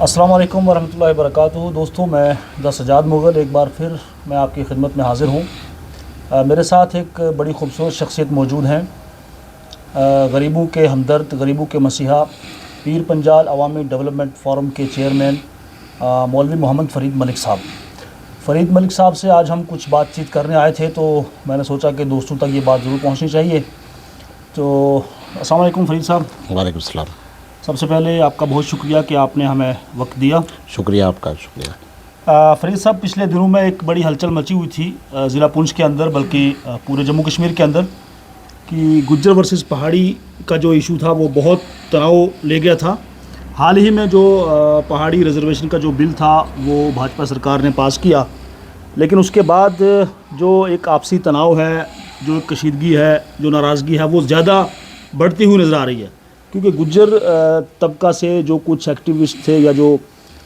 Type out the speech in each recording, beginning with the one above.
السلام علیکم ورحمۃ اللہ وبرکاتہ۔ دوستوں، میں دا سجاد مغل ایک بار پھر میں آپ کی خدمت میں حاضر ہوں۔ میرے ساتھ ایک بڑی خوبصورت شخصیت موجود ہیں، غریبوں کے ہمدرد، غریبوں کے مسیحا، پیر پنجال عوامی ڈیولپمنٹ فورم کے چیئرمین مولوی محمد فرید ملک صاحب۔ فرید ملک صاحب سے آج ہم کچھ بات چیت کرنے آئے تھے، تو میں نے سوچا کہ دوستوں تک یہ بات ضرور پہنچنی چاہیے۔ تو السلام علیکم فرید صاحب۔ وعلیکم السلام۔ سب سے پہلے آپ کا بہت شکریہ کہ آپ نے ہمیں وقت دیا۔ شکریہ آپ کا، شکریہ۔ فرید صاحب، پچھلے دنوں میں ایک بڑی ہلچل مچی ہوئی تھی ضلع پونچھ کے اندر، بلکہ پورے جموں کشمیر کے اندر، کہ گجر ورسز پہاڑی کا جو ایشو تھا وہ بہت تناؤ لے گیا تھا۔ حال ہی میں جو پہاڑی ریزرویشن کا جو بل تھا وہ بھاجپا سرکار نے پاس کیا، لیکن اس کے بعد جو ایک آپسی تناؤ ہے، جو ایک کشیدگی ہے، جو ناراضگی ہے، وہ زیادہ بڑھتی ہوئی نظر آ رہی ہے، کیونکہ گجر طبقہ سے جو کچھ ایکٹیوسٹ تھے یا جو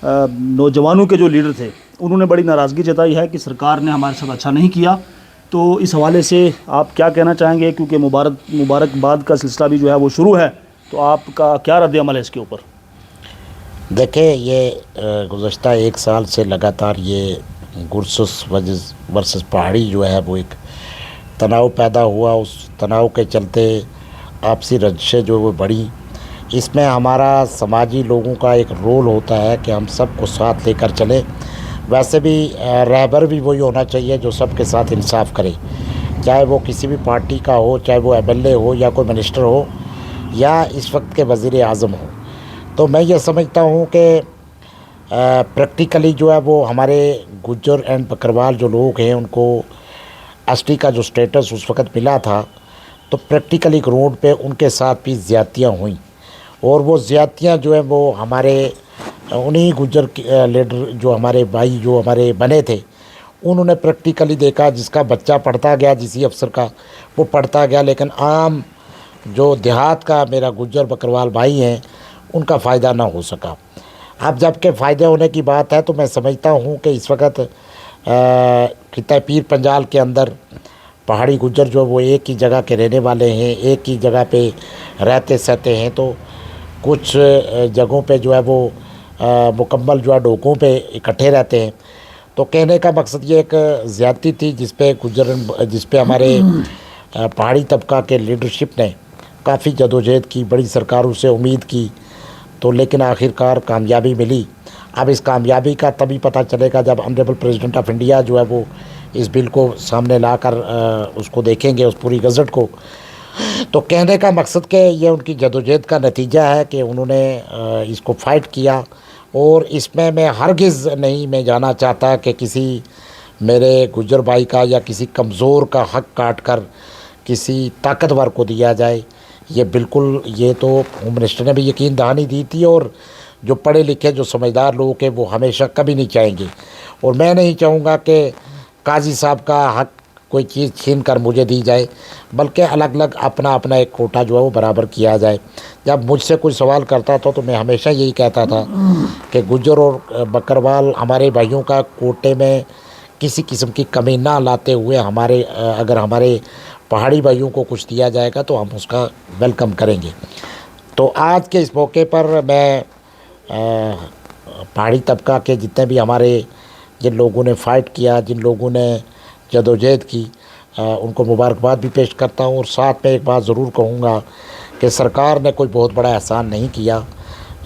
نوجوانوں کے جو لیڈر تھے، انہوں نے بڑی ناراضگی جتائی ہے کہ سرکار نے ہمارے ساتھ اچھا نہیں کیا۔ تو اس حوالے سے آپ کیا کہنا چاہیں گے؟ کیونکہ مبارکباد کا سلسلہ بھی جو ہے وہ شروع ہے، تو آپ کا کیا رد عمل ہے اس کے اوپر؟ دیکھیں، یہ گزشتہ ایک سال سے لگاتار یہ گرسس ورسز پہاڑی جو ہے وہ ایک تناؤ پیدا ہوا۔ اس تناؤ کے چلتے آپسی رنجشیں جو وہ بڑھی۔ اس میں ہمارا سماجی لوگوں کا ایک رول ہوتا ہے کہ ہم سب کو ساتھ لے کر چلیں۔ ویسے بھی رہبر بھی وہی ہونا چاہیے جو سب کے ساتھ انصاف کرے، چاہے وہ کسی بھی پارٹی کا ہو، چاہے وہ ایم ایل اے ہو یا کوئی منسٹر ہو یا اس وقت کے وزیر اعظم ہو۔ تو میں یہ سمجھتا ہوں کہ پریکٹیکلی جو ہے وہ ہمارے گجر اینڈ بکروال جو لوگ ہیں ان کو ایس ٹی کا جو سٹیٹس اس وقت ملا تھا، تو پریکٹیکلی روڈ پہ ان کے ساتھ بھی زیادتیاں ہوئیں، اور وہ زیادتیاں جو ہیں وہ ہمارے انہی گجر لیڈر جو ہمارے بھائی جو ہمارے بنے تھے، انہوں نے پریکٹیکلی دیکھا۔ جس کا بچہ پڑھتا گیا، جسی افسر کا، وہ پڑھتا گیا، لیکن عام جو دیہات کا میرا گجر بکروال بھائی ہیں ان کا فائدہ نہ ہو سکا۔ اب جب کہ فائدہ ہونے کی بات ہے تو میں سمجھتا ہوں کہ اس وقت خطہ پیر پنجال کے اندر پہاڑی گجر جو وہ ایک ہی جگہ کے رہنے والے ہیں، ایک ہی جگہ پہ رہتے سہتے ہیں، تو کچھ جگہوں پہ جو ہے وہ مکمل جو ہے ڈوکوں پہ اکٹھے رہتے ہیں۔ تو کہنے کا مقصد یہ ایک زیادتی تھی جس پہ ہمارے پہاڑی طبقہ کے لیڈرشپ نے کافی جدوجہد کی، بڑی سرکاروں سے امید کی، تو لیکن آخرکار کامیابی ملی۔ اب اس کامیابی کا تبھی پتہ چلے گا جب آنریبل پریزیڈنٹ آف انڈیا جو ہے وہ اس بل کو سامنے لا کر اس کو دیکھیں گے، اس پوری گزٹ کو۔ تو کہنے کا مقصد کہ یہ ان کی جدوجہد کا نتیجہ ہے کہ انہوں نے اس کو فائٹ کیا، اور اس میں ہرگز نہیں میں جانا چاہتا کہ کسی میرے گجر بھائی کا یا کسی کمزور کا حق کاٹ کر کسی طاقتور کو دیا جائے۔ یہ بالکل، یہ تو ہوم منسٹر نے بھی یقین دہانی دی تھی، اور جو پڑھے لکھے جو سمجھدار لوگ ہیں وہ ہمیشہ کبھی نہیں چاہیں گے، اور میں نہیں چاہوں گا کہ قاضی صاحب کا حق کوئی چیز چھین کر مجھے دی جائے، بلکہ الگ الگ اپنا ایک کوٹا جو ہے وہ برابر کیا جائے۔ جب مجھ سے کوئی سوال کرتا تھا تو میں ہمیشہ یہی کہتا تھا کہ گجر اور بکروال ہمارے بھائیوں کا کوٹے میں کسی قسم کی کمی نہ لاتے ہوئے اگر ہمارے پہاڑی بھائیوں کو کچھ دیا جائے گا تو ہم اس کا ویلکم کریں گے۔ تو آج کے اس موقع پر میں پہاڑی طبقہ کے جتنے بھی ہمارے جن لوگوں نے فائٹ کیا، جن لوگوں نے جدوجہد کی، ان کو مبارکباد بھی پیش کرتا ہوں، اور ساتھ میں ایک بات ضرور کہوں گا کہ سرکار نے کوئی بہت بڑا احسان نہیں کیا،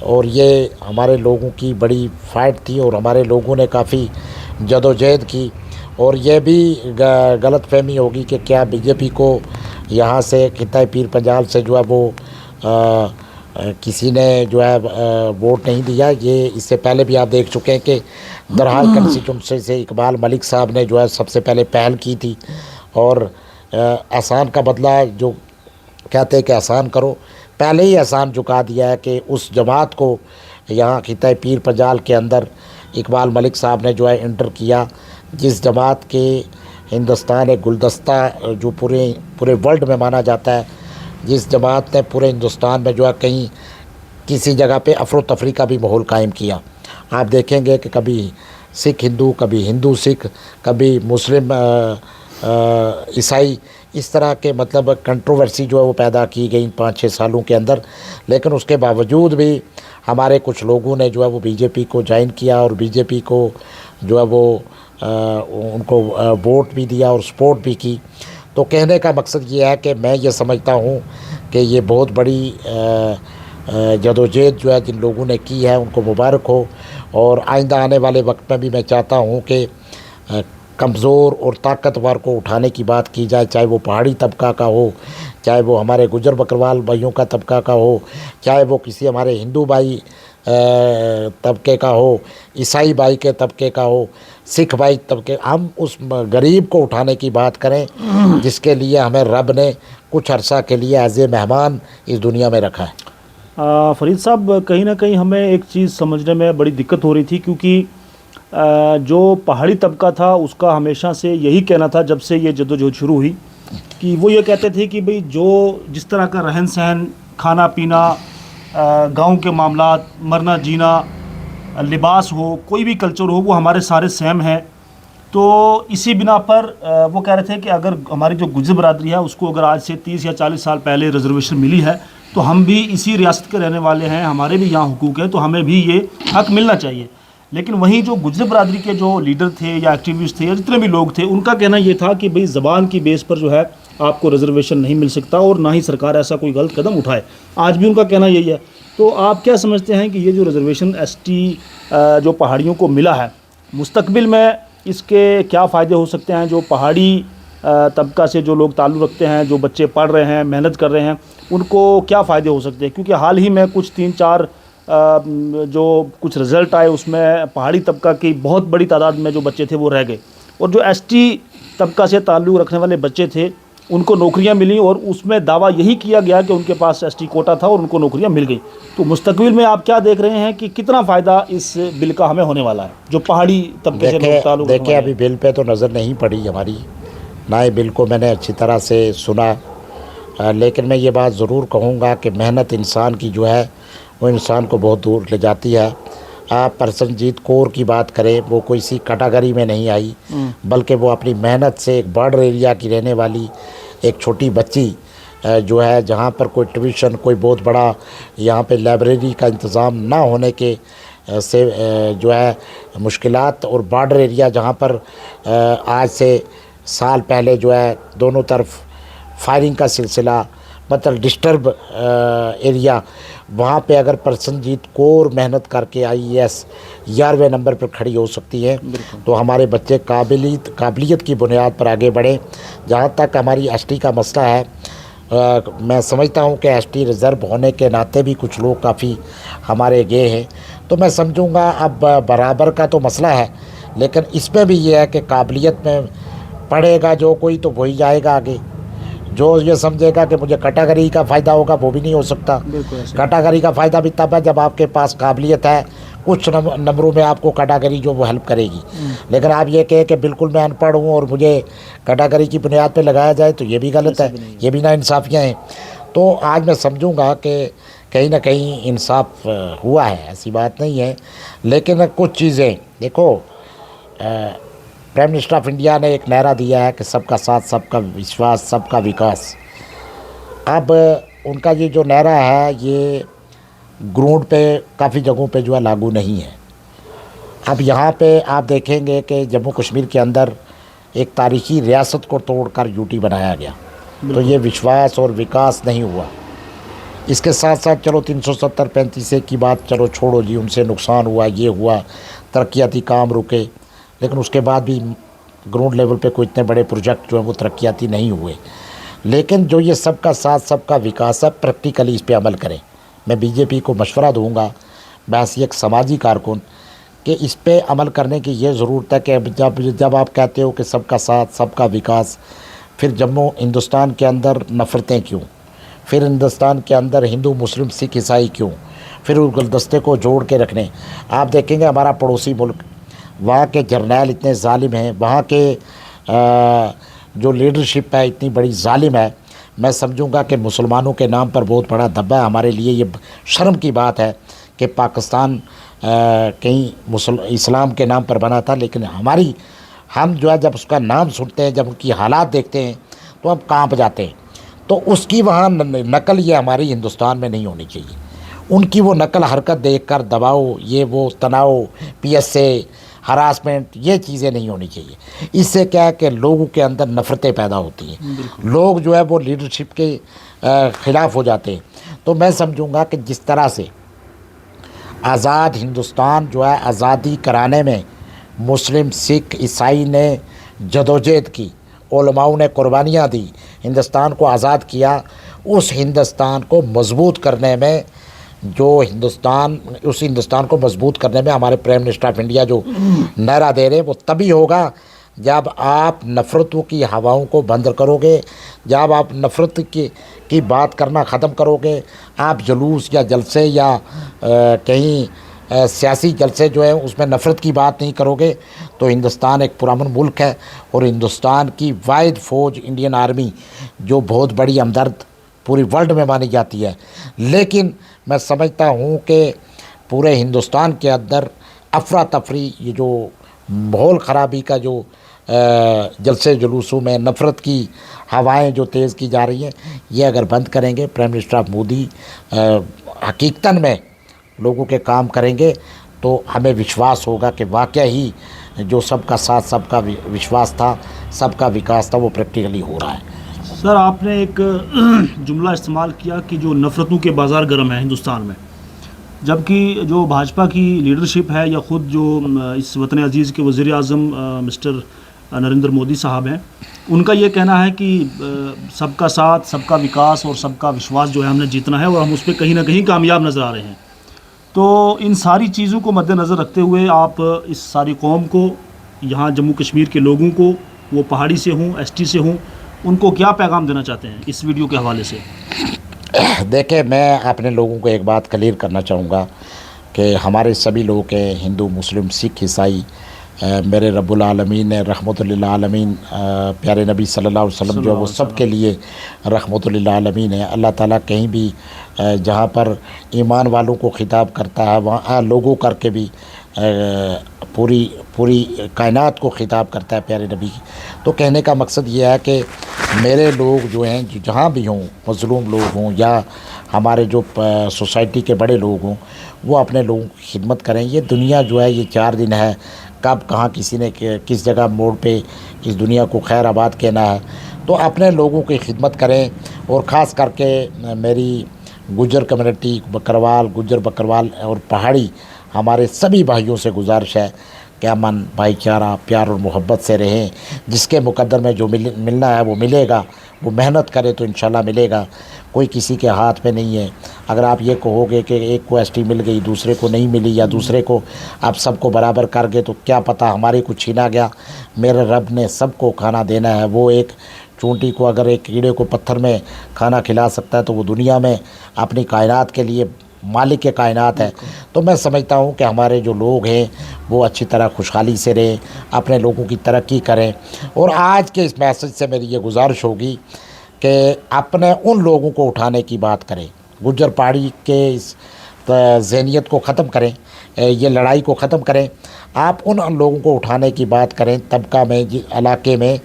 اور یہ ہمارے لوگوں کی بڑی فائٹ تھی، اور ہمارے لوگوں نے کافی جدوجہد کی۔ اور یہ بھی غلط فہمی ہوگی کہ کیا بی جے پی کو یہاں سے خطہ پیر پنجال سے جو ہے وہ کسی نے جو ہے ووٹ نہیں دیا۔ یہ اس سے پہلے بھی آپ دیکھ چکے ہیں کہ درحال کنسٹیچوئنسی سے اقبال ملک صاحب نے جو ہے سب سے پہلے پہل کی تھی، اور احسان کا بدلہ جو کہتے ہیں کہ احسان کرو، پہلے ہی احسان چکا دیا ہے کہ اس جماعت کو یہاں خطہ پیر پنجال کے اندر اقبال ملک صاحب نے جو ہے انٹر کیا، جس جماعت کے ہندوستان ایک گلدستہ جو پورے ورلڈ میں مانا جاتا ہے، جس جماعت نے پورے ہندوستان میں جو ہے کہیں کسی جگہ پہ افرتفری کا بھی ماحول قائم کیا۔ آپ دیکھیں گے کہ کبھی سکھ ہندو، کبھی ہندو سکھ، کبھی مسلم عیسائی، اس طرح کے مطلب کنٹروورسی جو ہے وہ پیدا کی گئی 5-6 سالوں کے اندر، لیکن اس کے باوجود بھی ہمارے کچھ لوگوں نے جو ہے وہ بی جے پی کو جوائن کیا اور بی جے پی کو جو ہے وہ ان کو ووٹ بھی دیا اور سپورٹ بھی کی. تو کہنے کا مقصد یہ ہے کہ میں یہ سمجھتا ہوں کہ یہ بہت بڑی جدوجہد جو ہے جن لوگوں نے کی ہے ان کو مبارک ہو، اور آئندہ آنے والے وقت میں بھی میں چاہتا ہوں کہ کمزور اور طاقتور کو اٹھانے کی بات کی جائے، چاہے وہ پہاڑی طبقہ کا ہو، چاہے وہ ہمارے گجر بکروال بھائیوں کا طبقہ کا ہو، چاہے وہ کسی ہمارے ہندو بھائی طبقے کا ہو، عیسائی بھائی کے طبقے کا ہو، سکھ بھائی طبقے. ہم اس غریب کو اٹھانے کی بات کریں جس کے لیے ہمیں رب نے کچھ عرصہ کے لیے ایز اے مہمان اس دنیا میں رکھا ہے. فرید صاحب، کہیں نہ کہیں ہمیں ایک چیز سمجھنے میں بڑی دقت ہو رہی تھی، کیونکہ جو پہاڑی طبقہ تھا اس کا ہمیشہ سے یہی کہنا تھا جب سے یہ جدوجہد شروع ہوئی کہ وہ یہ کہتے تھے کہ بھئی جو جس طرح کا رہن سہن، کھانا پینا، گاؤں کے معاملات، مرنا جینا، لباس ہو، کوئی بھی کلچر ہو، وہ ہمارے سارے سیم ہیں. تو اسی بنا پر وہ کہہ رہے تھے کہ اگر ہماری جو گجر برادری ہے اس کو اگر آج سے 30 یا 40 سال پہلے ریزرویشن ملی ہے تو ہم بھی اسی ریاست کے رہنے والے ہیں، ہمارے بھی یہاں حقوق ہیں، تو ہمیں بھی یہ حق ملنا چاہیے. لیکن وہیں جو گجر برادری کے جو لیڈر تھے یا ایکٹیوسٹ تھے یا جتنے بھی لوگ تھے، ان کا کہنا یہ تھا کہ بھئی زبان کی بیس پر جو ہے آپ کو ریزرویشن نہیں مل سکتا اور نہ ہی سرکار ایسا کوئی غلط قدم اٹھائے. آج بھی ان کا کہنا یہی ہے. تو آپ کیا سمجھتے ہیں کہ یہ جو ریزرویشن ایس ٹی جو پہاڑیوں کو ملا ہے، مستقبل میں اس کے کیا فائدے ہو سکتے ہیں؟ جو پہاڑی طبقہ سے جو لوگ تعلق رکھتے ہیں، جو بچے پڑھ رہے ہیں، محنت کر رہے ہیں، ان کو کیا فائدے ہو سکتے ہیں؟ کیونکہ حال ہی میں کچھ 3-4 جو کچھ رزلٹ آئے اس میں پہاڑی طبقہ کی بہت بڑی تعداد میں جو بچے تھے وہ رہ گئے، اور جو ایس ٹی طبقہ سے تعلق رکھنے والے بچے تھے ان کو نوکریاں ملیں، اور اس میں دعویٰ یہی کیا گیا کہ ان کے پاس ایس ٹی کوٹا تھا اور ان کو نوکریاں مل گئی. تو مستقبل میں آپ کیا دیکھ رہے ہیں کہ کتنا فائدہ اس بل کا ہمیں ہونے والا ہے جو پہاڑی طبقے سے لوگ تعلق رکھنے دیکھیں والے ابھی بل پہ تو نظر نہیں پڑی ہماری، نئے بل کو میں نے اچھی طرح سے سنا، لیکن میں یہ بات ضرور کہوں گا کہ محنت انسان کی جو ہے وہ انسان کو بہت دور لے جاتی ہے. آپ پرسنجیت کور کی بات کریں، وہ کوئی سی کیٹاگری میں نہیں آئی، بلکہ وہ اپنی محنت سے ایک بارڈر ایریا کی رہنے والی ایک چھوٹی بچی جو ہے، جہاں پر کوئی ٹیوشن، کوئی بہت بڑا یہاں پہ لائبریری کا انتظام نہ ہونے کے سے جو ہے مشکلات، اور بارڈر ایریا جہاں پر آج سے سال پہلے جو ہے دونوں طرف فائرنگ کا سلسلہ، مطلب ڈسٹرب ایریا، وہاں پہ اگر پرسنجیت کور محنت کر کے آئی ایس 11ویں نمبر پر کھڑی ہو سکتی ہے تو ہمارے بچے قابلیت کی بنیاد پر آگے بڑھیں. جہاں تک ہماری ایس ٹی کا مسئلہ ہے، میں سمجھتا ہوں کہ ایس ٹی ریزرو ہونے کے ناطے بھی کچھ لوگ کافی ہمارے گئے ہیں، تو میں سمجھوں گا اب برابر کا تو مسئلہ ہے، لیکن اس میں بھی یہ ہے کہ قابلیت میں پڑھے گا جو کوئی تو وہی جائے گا آگے. جو یہ سمجھے گا کہ مجھے کیٹاگری کا فائدہ ہوگا وہ بھی نہیں ہو سکتا. کیٹاگری کا فائدہ بھی تب ہے جب آپ کے پاس قابلیت ہے، کچھ نمبروں میں آپ کو کیٹاگری جو وہ ہیلپ کرے گی. لیکن آپ یہ کہیں کہ بالکل میں ان پڑھ ہوں اور مجھے کیٹاگری کی بنیاد پہ لگایا جائے تو یہ بھی غلط ہے، یہ بھی ناانصافیاں ہیں. تو آج میں سمجھوں گا کہ کہیں نہ کہیں انصاف ہوا ہے، ایسی بات نہیں ہے. لیکن کچھ چیزیں دیکھو، پرائم منسٹر آف انڈیا نے ایک نعرہ دیا ہے کہ سب کا ساتھ، سب کا وشواس، سب کا وکاس. اب ان کا یہ جو نعرہ ہے یہ گراؤنڈ پہ کافی جگہوں پہ جو ہے لاگو نہیں ہے. اب یہاں پہ آپ دیکھیں گے کہ جموں کشمیر کے اندر ایک تاریخی ریاست کو توڑ کر یو ٹی بنایا گیا، تو یہ وشواس اور وکاس نہیں ہوا. اس کے ساتھ ساتھ چلو 370-35 کی بات چلو چھوڑو جی، ان سے نقصان ہوا، یہ ہوا، ترقیاتی کام رکے، لیکن اس کے بعد بھی گراؤنڈ لیول پہ کوئی اتنے بڑے پروجیکٹ جو ہیں وہ ترقیاتی نہیں ہوئے. لیکن جو یہ سب کا ساتھ، سب کا وکاس ہے، پریکٹیکلی اس پہ عمل کریں. میں بی جے پی کو مشورہ دوں گا، بس ایک سماجی کارکن، کہ اس پہ عمل کرنے کی یہ ضرورت ہے کہ جب آپ کہتے ہو کہ سب کا ساتھ، سب کا وکاس، پھر جموں ہندوستان کے اندر نفرتیں کیوں؟ پھر ہندوستان کے اندر ہندو، مسلم، سکھ، عیسائی کیوں؟ پھر اس گلدستے کو جوڑ کے رکھنے. آپ دیکھیں گے ہمارا پڑوسی ملک، وہاں کے جرنیل اتنے ظالم ہیں، وہاں کے جو لیڈرشپ ہے اتنی بڑی ظالم ہے. میں سمجھوں گا کہ مسلمانوں کے نام پر بہت بڑا دھبا ہے. ہمارے لیے یہ شرم کی بات ہے کہ پاکستان کہیں اسلام کے نام پر بنا تھا، لیکن ہم جو ہے جب اس کا نام سنتے ہیں، جب ان کی حالات دیکھتے ہیں تو ہم کانپ جاتے ہیں. تو اس کی وہاں نقل یہ ہماری ہندوستان میں نہیں ہونی چاہیے. ان کی وہ نقل حرکت دیکھ کر دباؤ، یہ وہ تناؤ، پی ایس اے، ہراسمنٹ، یہ چیزیں نہیں ہونی چاہیے. اس سے کیا ہے کہ لوگوں کے اندر نفرتیں پیدا ہوتی ہیں، لوگ جو ہے وہ لیڈرشپ کے خلاف ہو جاتے ہیں. تو میں سمجھوں گا کہ جس طرح سے آزاد ہندوستان جو ہے آزادی کرانے میں مسلم، سکھ، عیسائی نے جدوجہد کی، علماؤں نے قربانیاں دی، ہندوستان کو آزاد کیا، اس ہندوستان کو مضبوط کرنے میں اس ہندوستان کو مضبوط کرنے میں ہمارے پرائم منسٹر آف انڈیا جو نعرہ دے رہے ہیں وہ تبھی ہوگا جب آپ نفرتوں کی ہواؤں کو بند کرو گے، جب آپ نفرت کی بات کرنا ختم کرو گے، آپ جلوس یا جلسے یا کہیں سیاسی جلسے جو ہیں اس میں نفرت کی بات نہیں کرو گے، تو ہندوستان ایک پرامن ملک ہے. اور ہندوستان کی واحد فوج انڈین آرمی جو بہت بڑی ہمدرد پوری ورلڈ میں مانی جاتی ہے. لیکن میں سمجھتا ہوں کہ پورے ہندوستان کے اندر افراتفری، یہ جو ماحول خرابی کا جو جلسے جلوسوں میں نفرت کی ہوائیں جو تیز کی جا رہی ہیں، یہ اگر بند کریں گے پرائم منسٹر آف مودی حقیقتاً میں لوگوں کے کام کریں گے، تو ہمیں وشواس ہوگا کہ واقعہ ہی جو سب کا ساتھ، سب کا وشواس تھا، سب کا وکاس تھا، وہ پریکٹیکلی ہو رہا ہے. سر آپ نے ایک جملہ استعمال کیا کہ جو نفرتوں کے بازار گرم ہیں ہندوستان میں، جبکہ جو بھاجپا کی لیڈرشپ ہے یا خود جو اس وطن عزیز کے وزیر اعظم مسٹر نریندر مودی صاحب ہیں، ان کا یہ کہنا ہے کہ سب کا ساتھ، سب کا وکاس اور سب کا وشواس جو ہے ہم نے جیتنا ہے، اور ہم اس پہ کہیں نہ کہیں کامیاب نظر آ رہے ہیں. تو ان ساری چیزوں کو مد نظر رکھتے ہوئے آپ اس ساری قوم کو، یہاں جموں کشمیر کے لوگوں کو، وہ پہاڑی سے ہوں، ایس ٹی سے ہوں، ان کو کیا پیغام دینا چاہتے ہیں اس ویڈیو کے حوالے سے؟ دیکھیں، میں اپنے لوگوں کو ایک بات کلیئر کرنا چاہوں گا کہ ہمارے سبھی لوگ ہیں، ہندو، مسلم، سکھ، عیسائی، میرے رب العالمین نے رحمت للعالمین پیارے نبی صلی اللہ علیہ وسلم جو ہے وہ سب کے لیے رحمت للعالمین ہے. اللہ تعالیٰ کہیں بھی جہاں پر ایمان والوں کو خطاب کرتا ہے وہاں لوگوں کر کے بھی پوری کائنات کو خطاب کرتا ہے پیارے نبی. تو کہنے کا مقصد یہ ہے کہ میرے لوگ جو ہیں جہاں بھی ہوں، مظلوم لوگ ہوں یا ہمارے جو سوسائٹی کے بڑے لوگ ہوں، وہ اپنے لوگوں کی خدمت کریں. یہ دنیا جو ہے یہ 4 دن ہے، کب کہاں کسی نے کس جگہ موڑ پہ اس دنیا کو خیر آباد کہنا ہے. تو اپنے لوگوں کی خدمت کریں. اور خاص کر کے میری گجر کمیونٹی، بکروال، گجر بکروال اور پہاڑی ہمارے سبھی بھائیوں سے گزارش ہے کہ امن، بھائی چارہ، پیار اور محبت سے رہیں. جس کے مقدر میں جو ملنا ہے وہ ملے گا، وہ محنت کرے تو انشاءاللہ ملے گا. کوئی کسی کے ہاتھ میں نہیں ہے. اگر آپ یہ کہو گے کہ ایک کو ایس ٹی مل گئی، دوسرے کو نہیں ملی، یا دوسرے کو آپ سب کو برابر کر گئے، تو کیا پتہ ہمارے کو چھینا گیا. میرے رب نے سب کو کھانا دینا ہے. وہ ایک چونٹی کو اگر ایک کیڑے کو پتھر میں کھانا کھلا سکتا ہے تو وہ دنیا میں اپنی کائنات کے لیے مالک کے کائنات ہے. تو میں سمجھتا ہوں کہ ہمارے جو لوگ ہیں وہ اچھی طرح خوشحالی سے رہیں، اپنے لوگوں کی ترقی کریں. اور آج کے اس میسج سے میری یہ گزارش ہوگی کہ اپنے ان لوگوں کو اٹھانے کی بات کریں، گجر پہاڑی کے اس ذہنیت کو ختم کریں، یہ لڑائی کو ختم کریں. آپ ان لوگوں کو اٹھانے کی بات کریں طبقہ میں، علاقے میں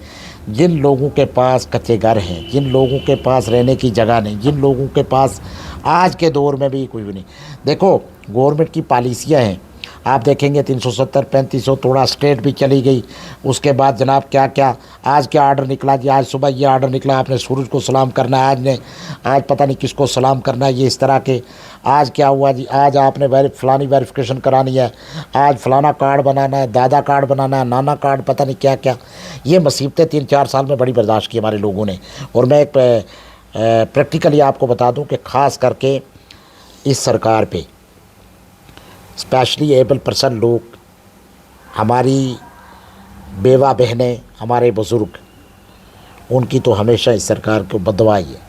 جن لوگوں کے پاس کچے گھر ہیں، جن لوگوں کے پاس رہنے کی جگہ نہیں، جن لوگوں کے پاس آج کے دور میں بھی کوئی بھی نہیں. دیکھو گورنمنٹ کی پالیسیاں ہیں، آپ دیکھیں گے 370 3500 توڑا اسٹیٹ بھی چلی گئی. اس کے بعد جناب کیا آج کیا آرڈر نکلا جی، آج صبح یہ آرڈر نکلا آپ نے سورج کو سلام کرنا ہے، آج پتہ نہیں کس کو سلام کرنا ہے. یہ اس طرح کے آج کیا ہوا جی، آج آپ نے فلانی ویریفیکیشن کرانی ہے، آج فلانا کارڈ بنانا ہے، دادا کارڈ بنانا ہے، نانا کارڈ، پتہ نہیں کیا. یہ مصیبتیں 3-4 سال میں بڑی برداشت کی ہمارے لوگوں نے. اور میں ایک پریکٹیکلی آپ کو بتا دوں کہ خاص کر کے اس سرکار پہ اسپیشلی ایبل پرسن لوگ، ہماری بیوہ بہنیں، ہمارے بزرگ، ان کی تو ہمیشہ اس سرکار کو بددعا ہی ہے.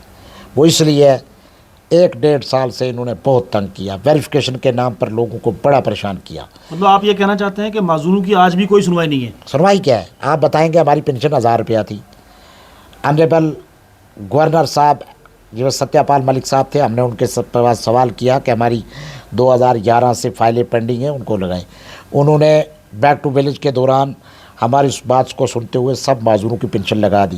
وہ اس لیے 1-1.5 سال سے انہوں نے بہت تنگ کیا، ویریفیکیشن کے نام پر لوگوں کو بڑا پریشان کیا. مطلب آپ یہ کہنا چاہتے ہیں کہ معذوروں کی آج بھی کوئی سنوائی نہیں ہے؟ سنوائی کیا ہے؟ آپ بتائیں گے ہماری پینشن 1000 روپیہ تھی. آنریبل گورنر صاحب جو ستیہ پال ملک صاحب تھے، ہم نے ان کے پاس سوال کیا کہ ہماری 2011 سے فائلیں پینڈنگ ہیں، ان کو لگائیں. انہوں نے بیک ٹو ولیج کے دوران ہماری اس بات کو سنتے ہوئے سب معذوروں کی پینشن لگا دی.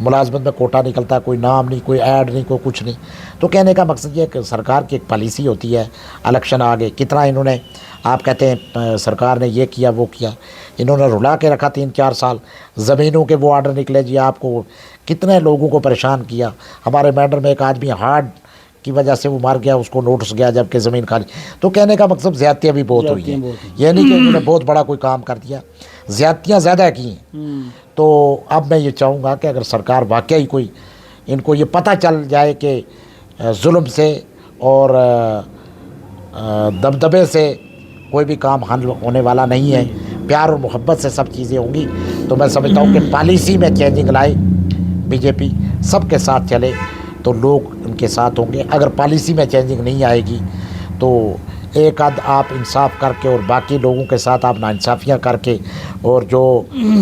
ملازمت میں کوٹا نکلتا، کوئی نام نہیں، کوئی ایڈ نہیں، کوئی کچھ نہیں. تو کہنے کا مقصد یہ ہے کہ سرکار کی ایک پالیسی ہوتی ہے. الیکشن آگے کتنا انہوں نے، آپ کہتے ہیں سرکار نے یہ کیا وہ کیا، انہوں نے رلا کے رکھا 3-4 سال. زمینوں کے وہ آرڈر نکلے جی، آپ کو کتنے لوگوں کو پریشان کیا. ہمارے میڈر میں ایک آدمی ہارٹ کی وجہ سے وہ مار گیا، اس کو نوٹس گیا جب کہ زمین خالی. تو کہنے کا مقصد زیادتیاں بھی بہت ہوئی ہیں. یہ نہیں کہ انہوں نے بہت بڑا کوئی کام کر دیا، زیادتیاں زیادہ کی ہیں. تو اب میں یہ چاہوں گا کہ اگر سرکار واقعی کوئی ان کو یہ پتہ چل جائے کہ ظلم سے اور دبدبے سے کوئی بھی کام حل ہونے والا نہیں ہے، پیار اور محبت سے سب چیزیں ہوں گی، تو میں سمجھتا ہوں کہ پالیسی میں چینجنگ لائے بی جے پی، سب کے ساتھ چلے تو لوگ ان کے ساتھ ہوں گے. اگر پالیسی میں چینجنگ نہیں آئے گی تو ایک آدھ آپ انصاف کر کے اور باقی لوگوں کے ساتھ آپ ناانصافیاں کر کے، اور جو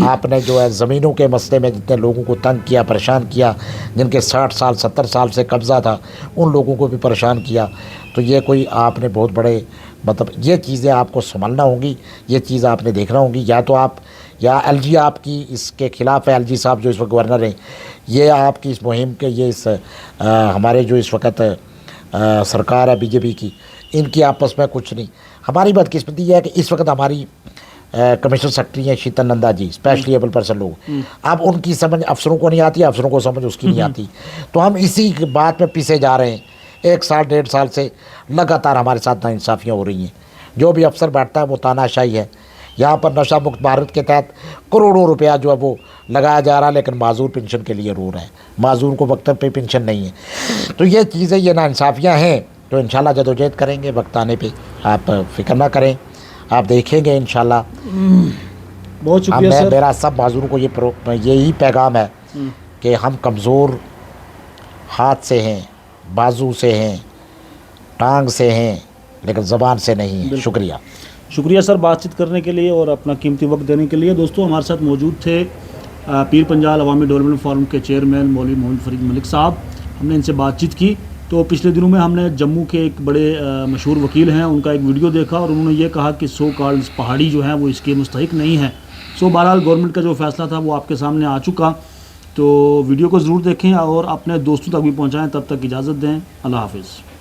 آپ نے جو ہے زمینوں کے مسئلے میں جتنے لوگوں کو تنگ کیا، پریشان کیا، جن کے 60 سال 70 سال سے قبضہ تھا، ان لوگوں کو بھی پریشان کیا. تو یہ کوئی آپ نے بہت بڑے مطلب یہ چیزیں آپ کو سنبھالنا ہوں گی، یہ چیز آپ نے دیکھنا ہوں گی. یا تو آپ یا ایل جی آپ کی اس کے خلاف ہے، ایل جی صاحب جو اس وقت گورنر ہیں، یہ آپ کی اس مہم کے یہ اس ہمارے جو اس وقت سرکار ہے بی جے پی کی، ان کی آپس میں کچھ نہیں. ہماری بدقسمتی یہ ہے کہ اس وقت ہماری کمشنر سیکرٹری ہیں شیتل نندا جی، اسپیشلی ایبل پرسن لوگ، اب ان کی سمجھ افسروں کو نہیں آتی، افسروں کو سمجھ اس کی نہیں آتی. تو ہم اسی بات میں پیچھے جا رہے ہیں. 1 سال 1.5 سال سے لگاتار ہمارے ساتھ ناانصافیاں ہو رہی ہیں. جو بھی افسر بیٹھتا ہے وہ تاناشاہی ہے. یہاں پر نشہ مکت بھارت کے تحت کروڑوں روپیہ جو ہے وہ لگایا جا رہا ہے، لیکن معذور پنشن کے لیے رو رہے ہیں، معذور کو وقت پہ پنشن نہیں ہے. تو یہ چیزیں، یہ ناانصافیاں ہیں. تو انشاءاللہ جدوجہد کریں گے وقت آنے پہ، آپ فکر نہ کریں، آپ دیکھیں گے انشاءاللہ. بہت شکریہ سر. میرا سب معذوروں کو یہی پیغام ہے کہ ہم کمزور ہاتھ سے ہیں، بازو سے ہیں، ٹانگ سے ہیں، لیکن زبان سے نہیں ہیں. شکریہ. شکریہ سر بات چیت کرنے کے لیے اور اپنا قیمتی وقت دینے کے لیے. دوستوں ہمارے ساتھ موجود تھے پیر پنجال عوامی ڈیولپمنٹ فورم کے چیئرمین مولوی محمد فرید ملک صاحب. ہم نے ان سے بات چیت کی. تو پچھلے دنوں میں ہم نے جموں کے ایک بڑے مشہور وکیل ہیں، ان کا ایک ویڈیو دیکھا اور انہوں نے یہ کہا کہ سو کالڈ پہاڑی جو ہیں وہ اس کے مستحق نہیں ہیں. بہرحال گورنمنٹ کا جو فیصلہ تھا وہ آپ کے سامنے آ چکا. تو ویڈیو کو ضرور دیکھیں اور اپنے دوستوں تک بھی پہنچائیں. تب تک اجازت دیں. اللہ حافظ.